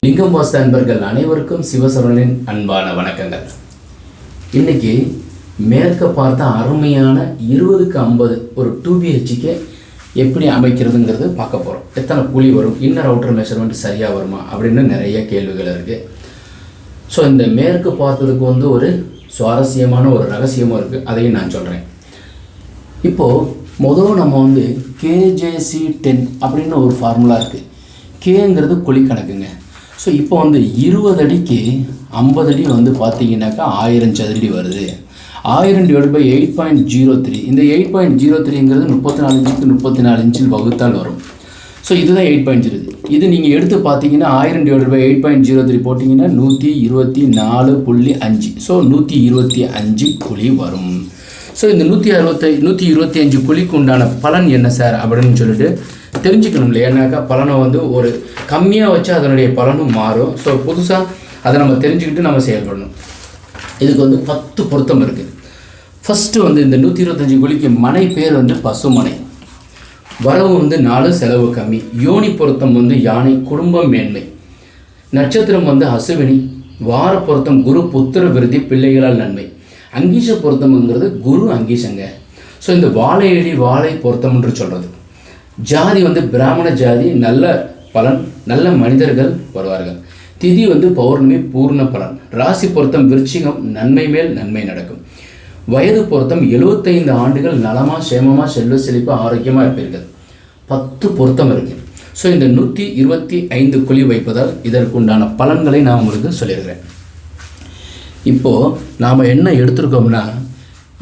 லிங்கம் வாஸ்து அன்பர்கள் அனைவருக்கும் சிவசரவணனின் அன்பான வணக்கங்கள். இன்னைக்கு மேற்க பார்த்த அருமையான 20க்கு 50 ஒரு 2BHK எப்படி அமைக்கிறதுங்கிறது பார்க்க போகிறோம். எத்தனை புலி வரும், இன்னர் அவுட்டர் மெஷர்மெண்ட் சரியாக வருமா அப்படின்னு நிறைய கேள்விகள் இருக்குது. ஸோ இந்த மேற்கு பார்த்ததுக்கு ஒரு சுவாரஸ்யமான ஒரு ரகசியமும் இருக்குது, அதையும் நான் சொல்கிறேன். இப்போது முதல் நம்ம KJC10 அப்படின்னு ஒரு ஃபார்முலா இருக்குது. கேங்கிறது குழி கணக்குங்க. ஸோ இப்போ 20 அடிக்கு 50 அடி பார்த்தீங்கன்னாக்கா 1000 சதுரடி வருது. 1000 / 8.03. இந்த 8.03ங்கிறது 34 இன்ச்சுக்கு 34 இன்ச்சில் வகுத்தால் வரும். ஸோ இதுதான் 8.0. இது நீங்கள் எடுத்து பார்த்தீங்கன்னா 1000 / 8.03 போட்டிங்கன்னா 124.5. ஸோ 125 குழி வரும். ஸோ இந்த 125 குழிக்கு உண்டான பலன் என்ன சார் அப்படின்னு சொல்லிட்டு தெரிஞ்சுக்கணும் இல்லையா? ஏன்னாக்கா பலனை ஒரு கம்மியாக வச்சு அதனுடைய பலனும் மாறும். ஸோ புதுசாக அதை நம்ம தெரிஞ்சுக்கிட்டு நம்ம செயல்படணும். இதுக்கு 10 பொருத்தம் இருக்குது. ஃபஸ்ட்டு இந்த 125 குழிக்கு மனை பேர் பசுமனை. வரவு 4, செலவு கம்மி. யோனி பொருத்தம் யானை, குடும்பம் மேன்மை. நட்சத்திரம் அசுவினி. வார பொருத்தம் குரு, புத்திர விருத்தி, பிள்ளைகளால் நன்மை. அங்கீச பொருத்தம்ங்கிறது குரு அங்கீசங்க. ஸோ இந்த வாழையடி வாழை பொருத்தம்ன்று சொல்கிறது. ஜாதி பிராமண ஜாதி, நல்ல பலன், நல்ல மனிதர்கள் வருவார்கள். திதி பௌர்ணமி, பூர்ண பலன். ராசி பொருத்தம் விருச்சிகம், நன்மை மேல் நன்மை நடக்கும். வயது பொருத்தம் 75 ஆண்டுகள், நலமாக சேமமாக செல்வ செழிப்பாக ஆரோக்கியமாக இருப்பீர்கள். 10 பொருத்தம் இருக்குது. ஸோ இந்த 125 குழி வைப்பதால் இதற்குண்டான பலன்களை நான் உங்களுக்கு சொல்லியிருக்கிறேன். இப்போது நாம் என்ன எடுத்துருக்கோம்னா,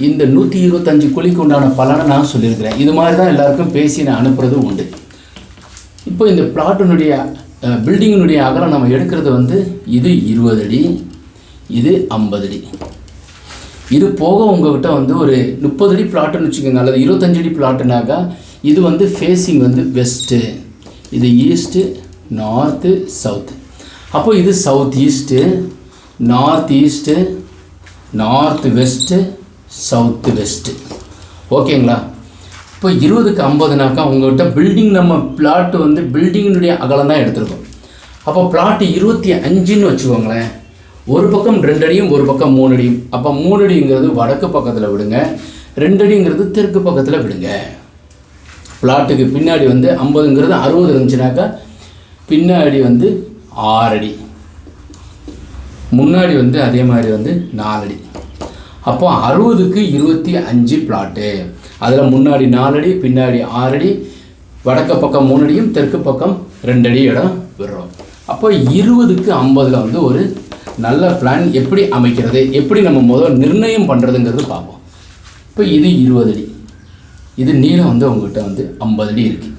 இந்த 125 குழிக்கு உண்டான பலனை நான் சொல்லியிருக்கிறேன். இது மாதிரி தான் எல்லாருக்கும் பேசி நான் அனுப்புறது உண்டு. இப்போ இந்த பிளாட்டினுடைய பில்டிங்கினுடைய அகலம் நம்ம எடுக்கிறது இது 20 அடி, இது 50 அடி. இது போக உங்கள்கிட்ட ஒரு 30 அடி பிளாட்டுன்னு வச்சுக்கோங்க, அல்லது 25 அடி பிளாட்டுனாக்கா இது ஃபேஸிங் வெஸ்ட்டு, இது ஈஸ்ட்டு, நார்த்து, சவுத்து. அப்போது இது south east, north east, north west, south west. ஓகேங்களா? இப்போ 20க்கு 50னாக்கா உங்கள்கிட்ட பில்டிங் நம்ம பிளாட்டு பில்டிங்கினுடைய அகலம் தான் எடுத்துருக்கோம். அப்போ பிளாட்டு 25ன்னு வச்சுக்கோங்களேன். ஒரு பக்கம் 2 அடியும், ஒரு பக்கம் 3 அடியும். அப்போ 3 அடிங்கிறது வடக்கு பக்கத்தில் விடுங்க, 2 அடிங்கிறது தெற்கு பக்கத்தில் விடுங்க. பிளாட்டுக்கு பின்னாடி 50ங்கிறது 60 இருந்துச்சுனாக்கா பின்னாடி 6 அடி, முன்னாடி அதே மாதிரி 4 அடி. அப்போ 60க்கு 25 பிளாட்டு. அதில் முன்னாடி 4 அடி, பின்னாடி 6 அடி, வடக்கு பக்கம் 3 அடியும், தெற்கு பக்கம் 2 அடி இடம் விடுறோம். அப்போ 20க்கு 50ல் ஒரு நல்ல பிளான் எப்படி அமைக்கிறது, எப்படி நம்ம முதல் நிர்ணயம் பண்ணுறதுங்கிறது பார்ப்போம். இப்போ இது 20 அடி, இது நீளம் உங்கள்கிட்ட 50 அடி இருக்குது.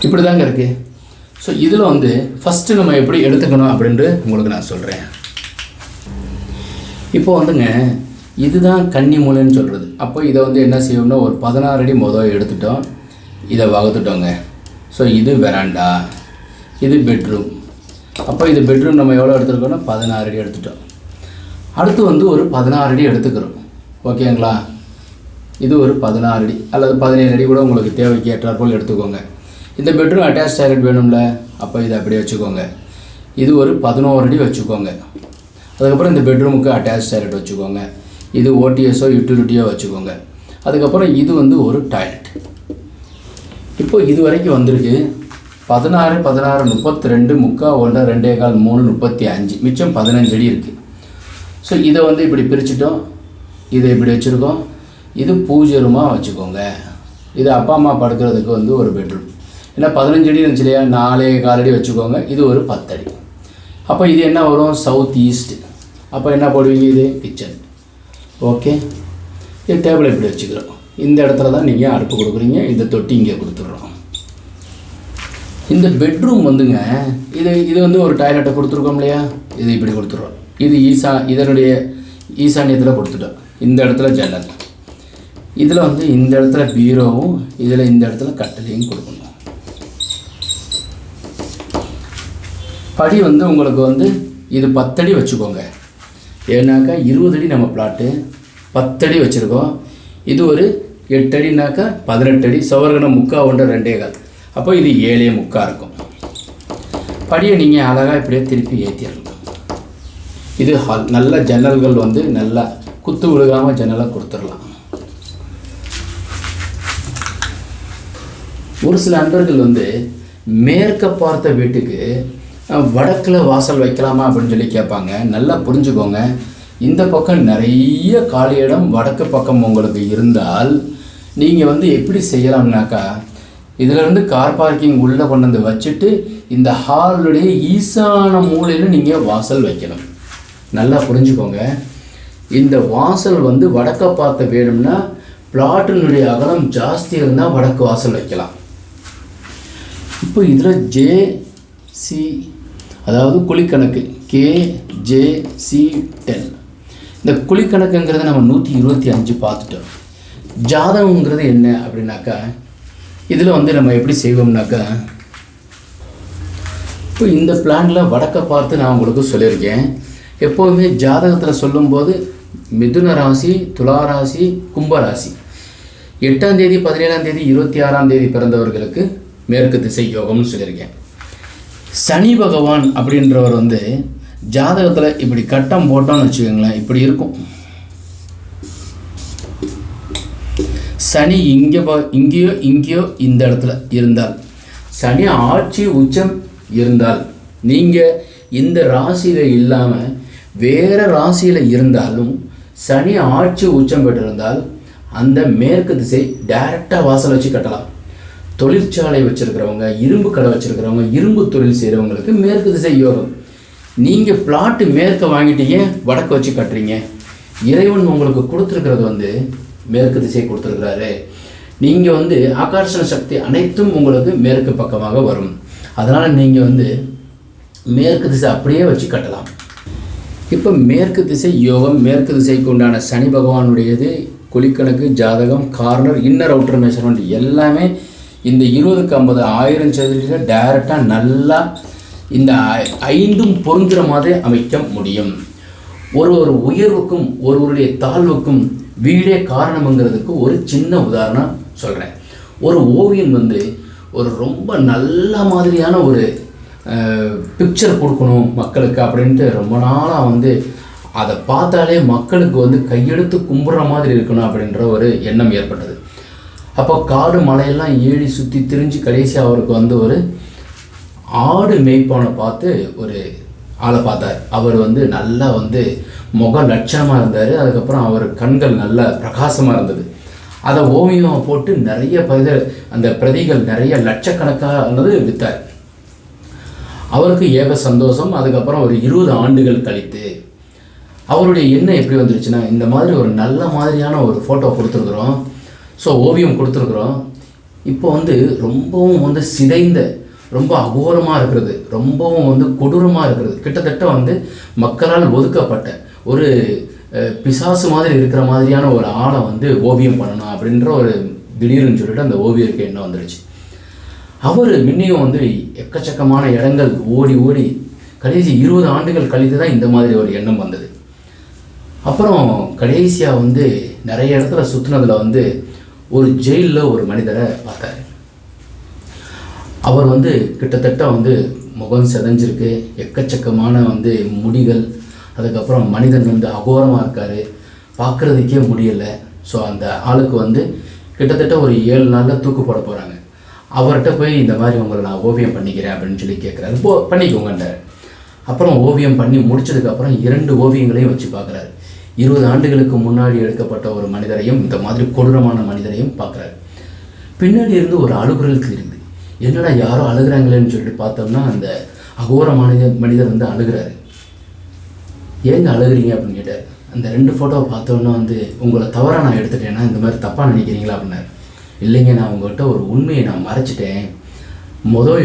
இப்படி தாங்க இருக்குது. ஸோ இதில் ஃபஸ்ட்டு நம்ம எப்படி எடுத்துக்கணும் அப்படின்ட்டு உங்களுக்கு நான் சொல்கிறேன். இப்போ இதுதான் கன்னி மூலைன்னு சொல்கிறது. அப்போ இதை என்ன செய்யணும்னா ஒரு 16 அடி முதல் எடுத்துட்டோம், இதை வகுத்துட்டோங்க. ஸோ இது வெராண்டா, இது பெட்ரூம். அப்போ இது பெட்ரூம் நம்ம எவ்வளோ எடுத்துருக்கோன்னா 16 அடி எடுத்துட்டோம். அடுத்து ஒரு 16 அடி எடுத்துக்கிறோம். ஓகேங்களா? இது ஒரு 16 அடி அல்லது 17 அடி கூட உங்களுக்கு தேவைக்கு ஏற்றாற்போல் எடுத்துக்கோங்க. இந்த பெட்ரூம் அட்டாச் டாய்லெட் வேணும்ல, அப்போ இதை அப்படியே வச்சுக்கோங்க. இது ஒரு 11 அடி வச்சுக்கோங்க. அதுக்கப்புறம் இந்த பெட்ரூமுக்கு அட்டாச் டாய்லெட் வச்சுக்கோங்க. இது ஓடிஎஸோ யூட்டிலிட்டியோ வச்சுக்கோங்க. அதுக்கப்புறம் இது ஒரு டாய்லெட். இப்போ இது வரைக்கும் வந்திருக்கு 16, 32, 3/4, 1, 2/4, 3, 35, மிச்சம் 15 அடி இருக்குது. ஸோ இதை இப்படி பிரிச்சுட்டோம், இதை இப்படி வச்சுருக்கோம். இது பூஜை ரூமாக வச்சுக்கோங்க. இது அப்பா அம்மா படுக்கிறதுக்கு ஒரு பெட்ரூம். ஏன்னா 15 அடி இருந்துச்சு இல்லையா, 4.25 அடி வச்சுக்கோங்க. இது ஒரு 10 அடி. அப்போ இது என்ன வரும்? South east. அப்போ என்ன போடுவீங்க? இது கிச்சன். ஓகே, இது டேபிள் இப்படி வச்சுக்கிறோம். இந்த இடத்துல தான் நீங்கள் அடுப்பு கொடுக்குறீங்க, இந்த தொட்டி இங்கே கொடுத்துட்றோம். இந்த பெட்ரூம் இது ஒரு டாய்லெட்டை கொடுத்துருக்கோம் இல்லையா, இது இப்படி கொடுத்துட்றோம். இது இதனுடைய ஈசானியத்தில் கொடுத்துட்டோம். இந்த இடத்துல ஜன்னல், இதில் இந்த இடத்துல பீரோவும், இதில் இந்த இடத்துல கட்டிலையும் கொடுக்கணும். படி உங்களுக்கு இது 10 அடி வச்சுக்கோங்க. ஏன்னாக்கா 20 அடி நம்ம பிளாட்டு, 10 அடி வச்சுருக்கோம். இது ஒரு 8 அடினாக்கா 18 அடி, சுவர்கணம் 3/4 1 2.25, அப்போ இது 7.75 இருக்கும். படியை நீங்கள் அழகாக இப்படியே திருப்பி ஏற்றிடலாம். இது ஹால். நல்ல ஜன்னல்கள் வந்து நல்லா குத்து விழுகாமல் ஜன்னலாக கொடுத்துடலாம். ஒரு சில அன்பர்கள் வந்து மேற்க பார்த்த வீட்டுக்கு வடக்கில் வாசல் வைக்கலாமா அப்படின்னு சொல்லி கேட்பாங்க. நல்லா புரிஞ்சுக்கோங்க, இந்த பக்கம் நிறைய காலி இடம் வடக்கு பக்கம் உங்களுக்கு இருந்தால் நீங்கள் வந்து எப்படி செய்யலாம்னாக்கா, இதிலேருந்து கார் பார்க்கிங் உள்ளே கொண்டு வந்து வச்சுட்டு இந்த ஹாலுடைய ஈசான மூலையில் நீங்கள் வாசல் வைக்கணும். நல்லா புரிஞ்சுக்கோங்க, இந்த வாசல் வந்து வடக்க பார்த்த வேணும்னா பிளாட்டினுடைய அகலம் ஜாஸ்தி இருந்தால் வடக்கு வாசல் வைக்கலாம். இப்போ இதில் ஜேசி, அதாவது குழிக்கணக்கு KJC10, இந்த குழிக்கணக்குங்கிறத நம்ம 125 பார்த்துட்டோம். ஜாதகங்கிறது என்ன அப்படின்னாக்கா, இதில் வந்து நம்ம எப்படி செய்வோம்னாக்கா, இப்போ இந்த பிளானில் வடக்க பார்த்து நான் உங்களுக்கு சொல்லியிருக்கேன். எப்போதுமே ஜாதகத்தில் சொல்லும்போது மிதுன ராசி, துலா ராசி, கும்பராசி 8ஆம் தேதி 17ஆம் தேதி 26ஆம் தேதி பிறந்தவர்களுக்கு மேற்கு திசை யோகம்னு சொல்லியிருக்கேன். சனி பகவான் அப்படின்றவர் வந்து ஜாதகத்தில் இப்படி கட்டம் போட்டோன்னு வச்சுக்கோங்களேன், இப்படி இருக்கும். சனி இங்கேயோ இந்த இடத்துல இருந்தால், சனி ஆட்சி உச்சம் இருந்தால், நீங்கள் இந்த ராசியில் இல்லாமல் வேறு ராசியில் இருந்தாலும் சனி ஆட்சி உச்சம் பெற்றிருந்தால் அந்த மேற்கு திசை டைரெக்டாக வாசல் வச்சு கட்டலாம். தொழிற்சாலை வச்சுருக்கிறவங்க, இரும்பு கடை வச்சுருக்கிறவங்க, இரும்பு தொழில் செய்கிறவங்களுக்கு மேற்கு திசை யோகம். நீங்கள் பிளாட்டு மேற்க வாங்கிட்டீங்க, வடக்கு வச்சு கட்டுறீங்க. இறைவன் உங்களுக்கு கொடுத்துருக்கிறது வந்து மேற்கு திசை கொடுத்துருக்கிறாரு. நீங்கள் வந்து ஆகர்ஷண சக்தி அனைத்தும் உங்களுக்கு மேற்கு பக்கமாக வரும். அதனால் நீங்கள் வந்து மேற்கு திசை அப்படியே வச்சு கட்டலாம். இப்போ மேற்கு திசை யோகம், மேற்கு திசைக்கு உண்டான சனி பகவானுடையது, குழிக்கணக்கு, ஜாதகம், கார்னர், இன்னர் அவுட்டர் மெஷர்மெண்ட் எல்லாமே இந்த 20க்கு 50 1000 சதுரடியில் டைரெக்டாக நல்லா இந்த 5ம் பொருந்துகிற மாதிரி அமைக்க முடியும். ஒரு உயர்வுக்கும் ஒருவருடைய தாழ்வுக்கும் வீடே காரணம்ங்கிறதுக்கு ஒரு சின்ன உதாரணம் சொல்கிறேன். ஒரு ஓவியன் வந்து ஒரு ரொம்ப நல்ல மாதிரியான ஒரு பிக்சர் கொடுக்கணும் மக்களுக்கு அப்படின்ட்டு ரொம்ப நாளாக வந்து அதை பார்த்தாலே மக்களுக்கு வந்து கையெடுத்து கும்பிட்ற மாதிரி இருக்கணும் அப்படின்ற ஒரு எண்ணம் ஏற்பட்டது. அப்போ காடு மலையெல்லாம் ஏறி சுற்றி திரிஞ்சு கடைசியாக அவருக்கு வந்து ஒரு ஆடு மேய்ப்பவனை பார்த்து ஒரு ஆளை பார்த்தார். அவர் வந்து நல்லா வந்து முக லட்சணமாக இருந்தார். அதுக்கப்புறம் அவர் கண்கள் நல்ல பிரகாசமாக இருந்தது. அதை ஓவியம் போட்டு நிறைய அந்த பிரதிகள் நிறைய லட்சக்கணக்கானது விற்றார். அவருக்கு ஏக சந்தோஷம். அதுக்கப்புறம் ஒரு 20 ஆண்டுகள் கழித்து அவருடைய எண்ணம் எப்படி வந்துருச்சுன்னா, இந்த மாதிரி ஒரு நல்ல மாதிரியான ஒரு ஃபோட்டோ கொடுத்துருக்குறோம், ஸோ ஓவியம் கொடுத்துருக்குறோம், இப்போ வந்து ரொம்பவும் வந்து சிதைந்த, ரொம்ப அகோரமாக இருக்கிறது, ரொம்பவும் வந்து கொடூரமாக இருக்கிறது, கிட்டத்தட்ட வந்து மக்களால் ஒதுக்கப்பட்ட ஒரு பிசாசு மாதிரி இருக்கிற மாதிரியான ஒரு ஆளை வந்து ஓவியம் பண்ணணும் அப்படின்ற ஒரு திடீர்னு சொல்லிட்டு அந்த ஓவியருக்கு எண்ணம் வந்துடுச்சு. அவர் முன்னையும் வந்து எக்கச்சக்கமான இடங்கள் ஓடி கடைசி 20 ஆண்டுகள் கழித்து தான் இந்த மாதிரி ஒரு எண்ணம் வந்தது. அப்புறம் கடைசியாக வந்து நிறைய இடத்துல சுற்றுனதில் வந்து ஒரு ஜெயிலில் ஒரு மனிதரை பார்த்தாரு. அவர் வந்து கிட்டத்தட்ட வந்து முகம் செதஞ்சிருக்கு, எக்கச்சக்கமான வந்து முடிகள், அதுக்கப்புறம் மனிதன் வந்து அகோரமாக இருக்கார், பார்க்குறதுக்கே முடியலை. ஸோ அந்த ஆளுக்கு வந்து கிட்டத்தட்ட ஒரு 7 நாளில் தூக்கு போட போகிறாங்க. அவர்கிட்ட போய் இந்த மாதிரி உங்களை நான் ஓவியம் பண்ணிக்கிறேன் அப்படின்னு சொல்லி கேட்குறாரு. பண்ணிக்கோங்கன்ற. அப்புறம் ஓவியம் பண்ணி முடிச்சதுக்கப்புறம் 2 ஓவியங்களையும் வச்சு பார்க்குறாரு. 20 ஆண்டுகளுக்கு முன்னாடி எடுக்கப்பட்ட ஒரு மனிதரையும் இந்த மாதிரி கொடூரமான மனிதரையும் பார்க்குறாரு. பின்னாடி இருந்து ஒரு அழுகுரல் தெரியுது. என்னடா யாரோ அழுகிறாங்களேன்னு சொல்லிட்டு பார்த்தோம்னா அந்த அகோர மனிதர் வந்து அழுகிறாரு. ஏங்க அழுகிறீங்க அப்படின்னு கேட்டார். அந்த 2 ஃபோட்டோவை பார்த்தோன்னா வந்து உங்களை தவறாக நான் எடுத்துட்டேன்னா இந்த மாதிரி தப்பாக நினைக்கிறீங்களா அப்படின்னாரு. இல்லைங்க, நான் உங்கள்கிட்ட ஒரு உண்மையை நான் மறைச்சிட்டேன்,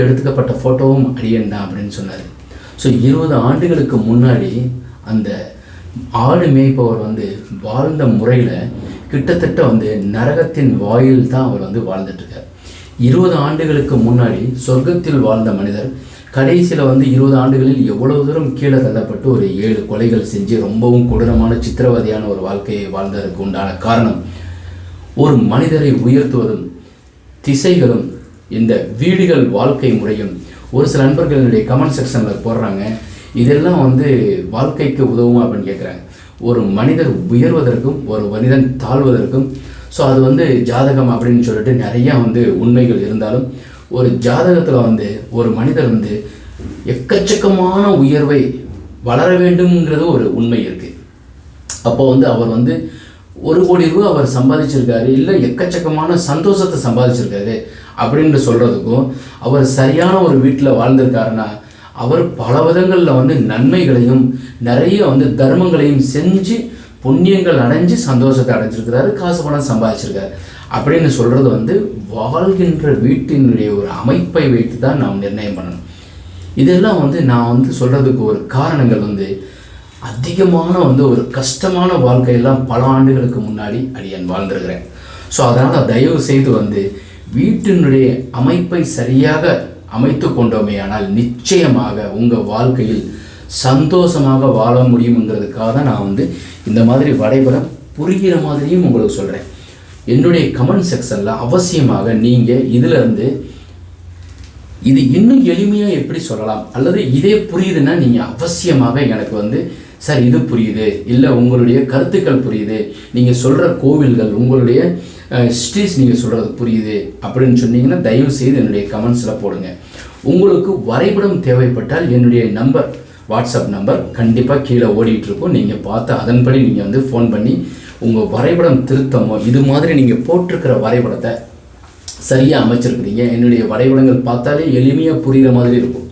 எடுத்துக்கப்பட்ட ஃபோட்டோவும் அடியன் தான் அப்படின்னு சொன்னார். ஸோ 20 ஆண்டுகளுக்கு முன்னாடி அந்த ஆடு மேய்ப்பவர் வந்து வாழ்ந்த முறையில் கிட்டத்தட்ட வந்து நரகத்தின் வாயில் தான் அவர் வந்து வாழ்ந்துட்டுருக்கார். 20 ஆண்டுகளுக்கு முன்னாடி சொர்க்கத்தில் வாழ்ந்த மனிதர் கடைசியில் வந்து 20 ஆண்டுகளில் எவ்வளவு தூரம் கீழே தள்ளப்பட்டு ஒரு 7 கொலைகள் செஞ்சு ரொம்பவும் கொடூரமான சித்திரவதையான ஒரு வாழ்க்கையை வாழ்ந்ததற்கு உண்டான காரணம் ஒரு மனிதரை உயர்த்துவதும் திசைகளும் இந்த வீடுகள் வாழ்க்கை முறையும். ஒரு சில நண்பர்களுடைய கமெண்ட் செக்ஷனில் போடுறாங்க, இதெல்லாம் வந்து வாழ்க்கைக்கு உதவும் அப்படின்னு கேட்குறாங்க. ஒரு மனிதர் உயர்வதற்கும் ஒரு மனிதன் தாழ்வதற்கும் ஸோ அது வந்து ஜாதகம் அப்படின்னு சொல்லிட்டு நிறையா வந்து உண்மைகள் இருந்தாலும், ஒரு ஜாதகத்தில் வந்து ஒரு மனிதர் வந்து எக்கச்சக்கமான உயர்வை வளர வேண்டும்ங்கிறது ஒரு உண்மை இருக்குது. அப்போ வந்து அவர் வந்து 1 கோடி ரூபா அவர் சம்பாதிச்சிருக்காரு, இல்லை எக்கச்சக்கமான சந்தோஷத்தை சம்பாதிச்சிருக்காரு அப்படின்னு சொல்கிறதுக்கும், அவர் சரியான ஒரு வீட்டில் வாழ்ந்திருக்காருன்னா அவர் பல விதங்களில் வந்து நன்மைகளையும் நிறைய வந்து தர்மங்களையும் செஞ்சு புண்ணியங்கள் அடைஞ்சு சந்தோஷத்தை அடைஞ்சிருக்கிறாரு, காசு பணம் சம்பாதிச்சிருக்காரு அப்படின்னு சொல்கிறது வந்து வாழ்கின்ற வீட்டினுடைய ஒரு அமைப்பை வைத்து தான் நாம் நிர்ணயம் பண்ணணும். இதெல்லாம் வந்து நான் வந்து சொல்கிறதுக்கு ஒரு காரணங்கள் வந்து அதிகமான வந்து ஒரு கஷ்டமான வாழ்க்கையெல்லாம் பல ஆண்டுகளுக்கு முன்னாடி அடியன் வாழ்ந்துருக்கிறேன். ஸோ அதனால் தயவு செய்து வந்து வீட்டினுடைய அமைப்பை சரியாக அமைத்து கொண்டோமே ஆனால் நிச்சயமாக உங்கள் வாழ்க்கையில் சந்தோஷமாக வாழ முடியுங்கிறதுக்காக தான் நான் வந்து இந்த மாதிரி வரைபடம் புரிகிற மாதிரியும் உங்களுக்கு சொல்கிறேன். என்னுடைய கமெண்ட் செக்ஷனில் அவசியமாக நீங்கள் இதிலேருந்து இது இன்னும் எளிமையாக எப்படி சொல்லலாம் அல்லது இதே புரியுதுன்னா நீங்கள் அவசியமாக எனக்கு வந்து சார் இது புரியுது, இல்லை உங்களுடைய கருத்துக்கள் புரியுது, நீங்கள் சொல்கிற கோவில்கள் உங்களுடைய ஹிஸ்ட்ரிஸ் நீங்கள் சொல்கிறது புரியுது அப்படின்னு சொன்னீங்கன்னா தயவு செய்து என்னுடைய கமெண்ட்ஸில் போடுங்க. உங்களுக்கு வரைபடம் தேவைப்பட்டால் என்னுடைய நம்பர், வாட்ஸ்அப் நம்பர் கண்டிப்பாக கீழே ஓடிட்டுருக்கோம். நீங்கள் பார்த்து அதன்படி நீங்கள் வந்து ஃபோன் பண்ணி உங்கள் வரைபடம் திருத்தமோ இது மாதிரி நீங்கள் போட்டிருக்கிற வரைபடத்தை சரியாக அமைச்சிருக்கிறீங்க. என்னுடைய வரைபடங்கள் பார்த்தாலே எளிமையாக புரிகிற மாதிரி இருக்கும்.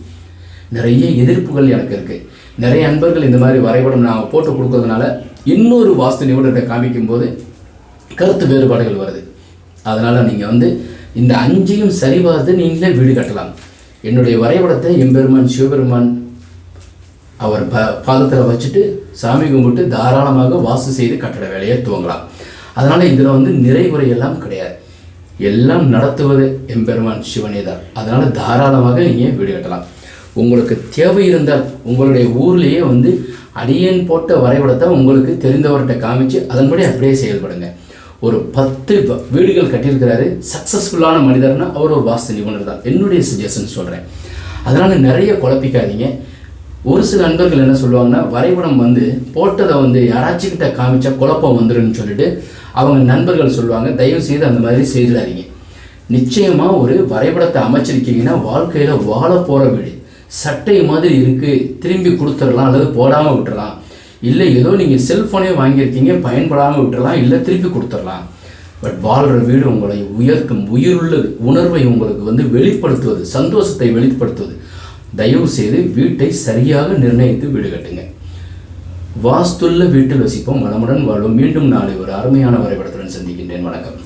நிறைய எதிர்ப்புகள் எனக்கு இருக்குது. நிறைய அன்பர்கள் இந்த மாதிரி வரைபடம் நாங்கள் போட்டு கொடுக்கறதுனால இன்னொரு வாஸ்து நிபுணர்கிட்ட காமிக்கும்போது கருத்து வேறுபாடுகள் வருது. அதனால் நீங்கள் வந்து இந்த 5ஐயும் சரி பார்த்து நீங்களே வீடு கட்டலாம். என்னுடைய வரைபடத்தை எம்பெருமான் சிவபெருமான் அவர் பாதத்தில் வச்சுட்டு சாமி கும்பிட்டு தாராளமாக வாஸ்து செய்து கட்டட வேலையை துவங்கலாம். அதனால் இதில் வந்து நிறைகுறையெல்லாம் கிடையாது. எல்லாம் நடத்துவது எம்பெருமான் சிவனே தான். அதனால் தாராளமாக நீங்கள் வீடு கட்டலாம். உங்களுக்கு தேவை இருந்தால் உங்களுடைய ஊர்லேயே வந்து அடியேன் போட்ட வரைபடத்தை உங்களுக்கு தெரிந்தவர்கிட்ட காமிச்சு அதன்படி அப்படியே செயல்படுங்க. ஒரு 10 வீடுகள் கட்டியிருக்கிறாரு, சக்ஸஸ்ஃபுல்லான மனிதர்னா அவர் ஒரு வாஸ்து நிபுணர் தான். என்னுடைய சஜஷன் சொல்கிறேன். அதனால் நிறைய குழப்பிக்காதீங்க. ஒரு சில நண்பர்கள் என்ன சொல்லுவாங்கன்னா, வரைபடம் வந்து போட்டதை வந்து யாராச்சுக்கிட்ட காமிச்சா குழப்பம் வந்துடுன்னு சொல்லிட்டு அவங்க நண்பர்கள் சொல்லுவாங்க. தயவு செய்து அந்த மாதிரி செய்திடாதீங்க. நிச்சயமாக ஒரு வரைபடத்தை அமைச்சிருக்கீங்கன்னா வாழ்க்கையில் வாழ போகிற வீடு சட்டை மாதிரி இருக்குது, திரும்பி கொடுத்துடலாம் அல்லது போடாமல் விட்டுடலாம். இல்லை ஏதோ நீங்கள் செல்ஃபோனே வாங்கியிருக்கீங்க பயன்படாமல் விட்டுடலாம், இல்லை திருப்பி கொடுத்துடலாம். பட் வாழ்கிற வீடு உங்களை உயர்த்தும், உயிருள்ள உணர்வை உங்களுக்கு வந்து வெளிப்படுத்துவது, சந்தோஷத்தை வெளிப்படுத்துவது. தயவு செய்து வீட்டை சரியாக நிர்ணயித்து வீடு கட்டுங்க. வாஸ்துள்ள வீட்டில் வசிப்போம், வளமுடன் வாழ்வோம். மீண்டும் நாளை ஒரு அருமையான வரைபடத்துடன் சந்திக்கின்றேன். வணக்கம்.